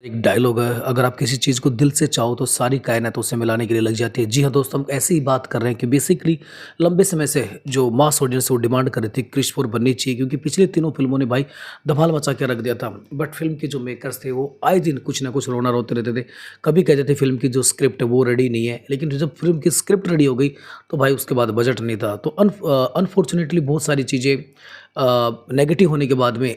एक डायलॉग है, अगर आप किसी चीज़ को दिल से चाहो तो सारी कायनात उससे मिलाने के लिए लग जाती है। जी हाँ दोस्तों, हम ऐसी ही बात कर रहे हैं कि बेसिकली लंबे समय से जो मास ऑडियंस वो डिमांड कर रही थी क्रिश 4 बननी चाहिए, क्योंकि पिछले तीनों फिल्मों ने भाई धमाल मचा के रख दिया था। बट फिल्म के जो मेकर्स थे वो आए दिन कुछ ना कुछ रोना रोते रहते थे। कभी कहते थे फिल्म की जो स्क्रिप्ट है वो रेडी नहीं है, लेकिन जब फिल्म की स्क्रिप्ट रेडी हो गई तो भाई उसके बाद बजट नहीं था। तो अनफॉर्चुनेटली बहुत सारी चीज़ें नेगेटिव होने के बाद में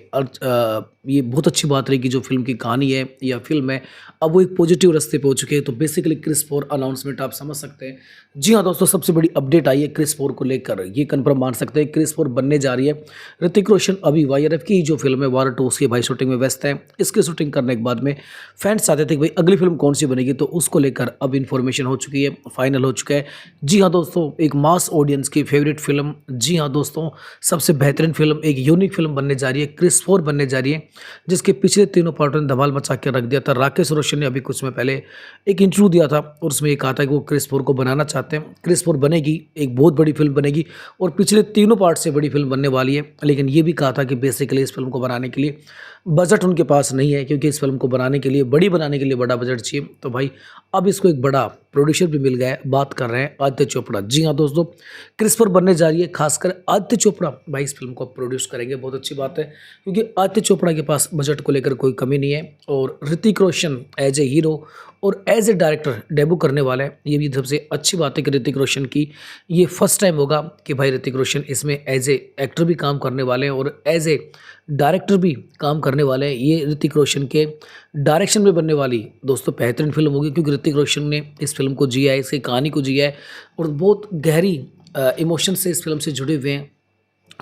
ये बहुत अच्छी बात रही कि जो फ़िल्म की कहानी है या फ़िल्म है, अब वो एक पॉजिटिव रास्ते पे हो चुके हैं। तो बेसिकली क्रिस 4 अनाउंसमेंट आप समझ सकते हैं। जी हाँ दोस्तों, सबसे बड़ी अपडेट आई है क्रिस 4 को लेकर। ये कन्फर्म मान सकते हैं क्रिस 4 बनने जा रही है। ऋतिक रोशन अभी वाईआरएफ की जो फ़िल्म है वार 2 उसकी भाई शूटिंग में व्यस्त है। इसकी शूटिंग करने के बाद में फैन्स चाहते थे कि भाई अगली फ़िल्म कौन-सी बनेगी, तो उसको लेकर अब इन्फॉर्मेशन हो चुकी है, फाइनल हो चुका है। जी हाँ दोस्तों, एक मास ऑडियंस की फ़ेवरेट फ़िल्म, जी हाँ दोस्तों, सबसे बेहतरीन फ़िल्म, एक यूनिक फ़िल्म बनने जा रही है, क्रिस 4 बनने जा रही है, जिसके पिछले तीनों पार्टों ने धमाल मचा के रख दिया था। राकेश रोशन ने अभी कुछ समय पहले एक इंटरव्यू दिया था और उसमें ये कहा था कि वो क्रिस 4 को बनाना चाहते हैं। क्रिस 4 बनेगी, एक बहुत बड़ी फ़िल्म बनेगी और पिछले तीनों पार्ट से बड़ी फ़िल्म बनने वाली है। लेकिन ये भी कहा था कि बेसिकली इस फ़िल्म को बनाने के लिए बजट उनके पास नहीं है, क्योंकि इस फ़िल्म को बनाने के लिए, बड़ी बनाने के लिए बड़ा बजट चाहिए। तो भाई अब इसको एक बड़ा प्रोड्यूसर भी मिल गया है, बात कर रहे हैं आदित्य चोपड़ा। जी हाँ दोस्तों, क्रिस 4 बनने जा रही है, खासकर आदित्य चोपड़ा भाई इस फ़िल्म को प्रोड्यूस करेंगे। बहुत अच्छी बात है, क्योंकि आदित्य चोपड़ा के पास बजट को लेकर कोई कमी नहीं है और Hrithik Roshan as a hero और एज ए डायरेक्टर डेब्यू करने वाला है। ये भी सबसे अच्छी बात है कि ऋतिक रोशन की ये फर्स्ट टाइम होगा कि भाई ऋतिक रोशन इसमें एज ए एक्टर भी काम करने वाले हैं और एज ए डायरेक्टर भी काम करने वाले हैं। ये ऋतिक रोशन के डायरेक्शन में बनने वाली दोस्तों बेहतरीन फिल्म होगी, क्योंकि ऋतिक रोशन ने इस फिल्म को जिया है, इसकी कहानी को जिया है और बहुत गहरी इमोशन से इस फिल्म से जुड़े हुए हैं।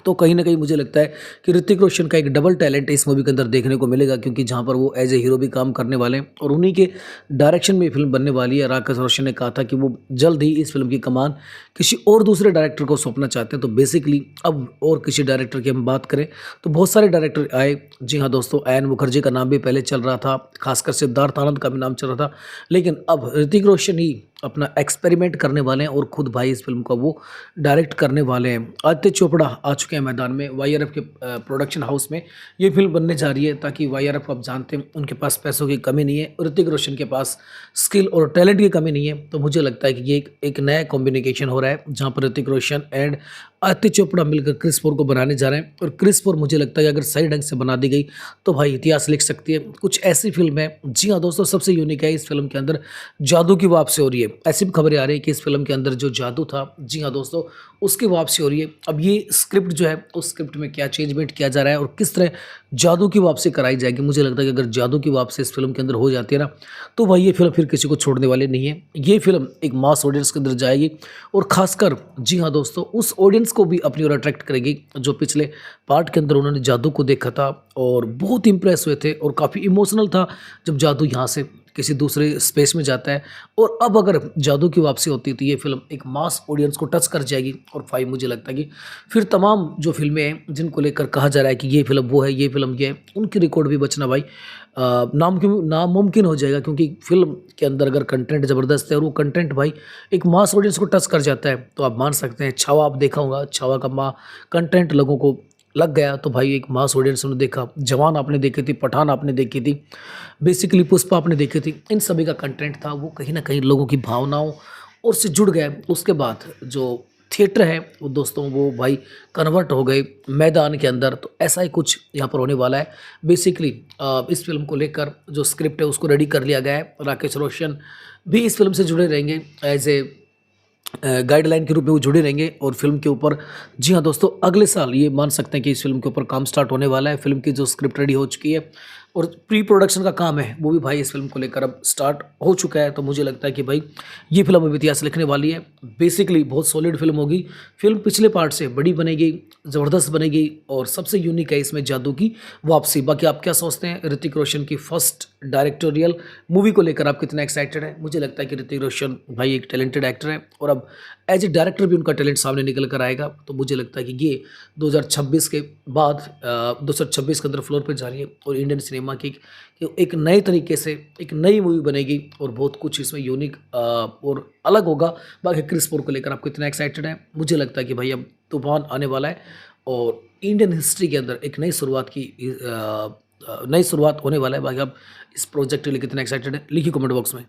तो कहीं न कहीं मुझे लगता है कि ऋतिक रोशन का एक डबल टैलेंट इस मूवी के अंदर देखने को मिलेगा, क्योंकि जहाँ पर वो एज़ ए हीरो भी काम करने वाले हैं और उन्हीं के डायरेक्शन में ये फ़िल्म बनने वाली है। राकेश रोशन ने कहा था कि वो जल्द ही इस फ़िल्म की कमान किसी और दूसरे डायरेक्टर को सौंपना चाहते हैं। तो बेसिकली अब और किसी डायरेक्टर की हम बात करें तो बहुत सारे डायरेक्टर आए। जी हाँ दोस्तों, अयन मुखर्जी का नाम भी पहले चल रहा था, खासकर सिद्धार्थ आनंद का भी नाम चल रहा था। लेकिन अब ऋतिक रोशन ही अपना एक्सपेरिमेंट करने वाले हैं और खुद भाई इस फ़िल्म को वो डायरेक्ट करने वाले हैं। आदित्य चोपड़ा आ चुके हैं मैदान में, वाईआरएफ के प्रोडक्शन हाउस में ये फ़िल्म बनने जा रही है, ताकि वाईआरएफ को आप जानते हैं उनके पास पैसों की कमी नहीं है, ऋतिक रोशन के पास स्किल और टैलेंट की कमी नहीं है। तो मुझे लगता है कि ये एक नया कॉम्बिनेशन हो रहा है, जहाँ पर ऋतिक रोशन एंड आदित्य चोपड़ा मिलकर क्रिस 4 को बनाने जा रहे हैं। और क्रिस 4 मुझे लगता है कि अगर सही ढंग से बना दी गई तो भाई इतिहास लिख सकती है। कुछ ऐसी फ़िल्म है, जी हाँ दोस्तों, सबसे यूनिक है, इस फ़िल्म के अंदर जादू की वापसी हो रही है। ऐसी भी खबरें आ रही है कि इस फ़िल्म के अंदर जो जादू था, जी हाँ दोस्तों, उसकी वापसी हो रही है। अब ये स्क्रिप्ट जो है, उस स्क्रिप्ट में क्या चेंजमेंट किया जा रहा है और किस तरह जादू की वापसी कराई जाएगी, मुझे लगता है कि अगर जादू की वापसी इस फ़िल्म के अंदर हो जाती है ना, तो भाई ये फ़िल्म फिर किसी को छोड़ने वाली नहीं है। ये फ़िल्म एक मास ऑडियंस के अंदर जाएगी और ख़ासकर, जी हाँ दोस्तों, उस ऑडियंस को भी अपनी ओर अट्रैक्ट करेगी जो पिछले पार्ट के अंदर उन्होंने जादू को देखा था और बहुत इंप्रेस हुए थे और काफ़ी इमोशनल था जब जादू यहाँ से किसी दूसरे स्पेस में जाता है। और अब अगर जादू की वापसी होती है तो ये फ़िल्म एक मास ऑडियंस को टच कर जाएगी और भाई मुझे लगता है कि फिर तमाम जो फ़िल्में हैं जिनको लेकर कहा जा रहा है कि ये फ़िल्म वो है, ये फ़िल्म ये है, उनकी रिकॉर्ड भी बचना भाई नामुमकिन हो जाएगा, क्योंकि फ़िल्म के अंदर अगर कंटेंट ज़बरदस्त है और वो कंटेंट भाई एक मास ऑडियंस को टच कर जाता है, तो आप मान सकते हैं छावा आप देखा होगा, छावा का कंटेंट लोगों को लग गया, तो भाई एक मास ऑडियंस ने देखा। जवान आपने देखी थी, पठान आपने देखी थी, बेसिकली पुष्पा आपने देखी थी, इन सभी का कंटेंट था वो कहीं न कहीं लोगों की भावनाओं और से जुड़ गया। उसके बाद जो थिएटर है वो दोस्तों वो भाई कन्वर्ट हो गए मैदान के अंदर। तो ऐसा ही कुछ यहाँ पर होने वाला है। बेसिकली इस फ़िल्म को लेकर जो स्क्रिप्ट है उसको रेडी कर लिया गया है। राकेश रोशन भी इस फ़िल्म से जुड़े रहेंगे एज़ ए गाइडलाइन के रूप में वो जुड़े रहेंगे और फिल्म के ऊपर, जी हाँ दोस्तों, अगले साल ये मान सकते हैं कि इस फिल्म के ऊपर काम स्टार्ट होने वाला है। फिल्म की जो स्क्रिप्ट रेडी हो चुकी है और प्री प्रोडक्शन का काम है वो भी भाई इस फिल्म को लेकर अब स्टार्ट हो चुका है। तो मुझे लगता है कि भाई ये फिल्म अब इतिहास लिखने वाली है। बेसिकली बहुत सॉलिड फिल्म होगी। फिल्म पिछले पार्ट से बड़ी बनेगी, ज़बरदस्त बनेगी और सबसे यूनिक है इसमें जादू की वापसी। बाकी आप क्या सोचते हैं ऋतिक रोशन की फर्स्ट डायरेक्टोरियल मूवी को लेकर, आप कितना एक्साइटेड है? मुझे लगता है कि ऋतिक रोशन भाई एक टैलेंटेड एक्टर है और अब एज ए डायरेक्टर भी उनका टैलेंट सामने निकल कर आएगा। तो मुझे लगता है कि ये 2026 के बाद 2026 के अंदर फ्लोर पे जा रही है और इंडियन सिनेमा की एक नए तरीके से एक नई मूवी बनेगी और बहुत कुछ इसमें यूनिक और अलग होगा। बाकी क्रिस 4 को लेकर आप कितना एक्साइटेड है? मुझे लगता है कि भाई अब तूफान आने वाला है और इंडियन हिस्ट्री के अंदर एक नई शुरुआत की नई शुरुआत होने वाला है। बाकी आप इस प्रोजेक्ट के लिए कितने एक्साइटेड हैं, लिखिए कमेंट बॉक्स में।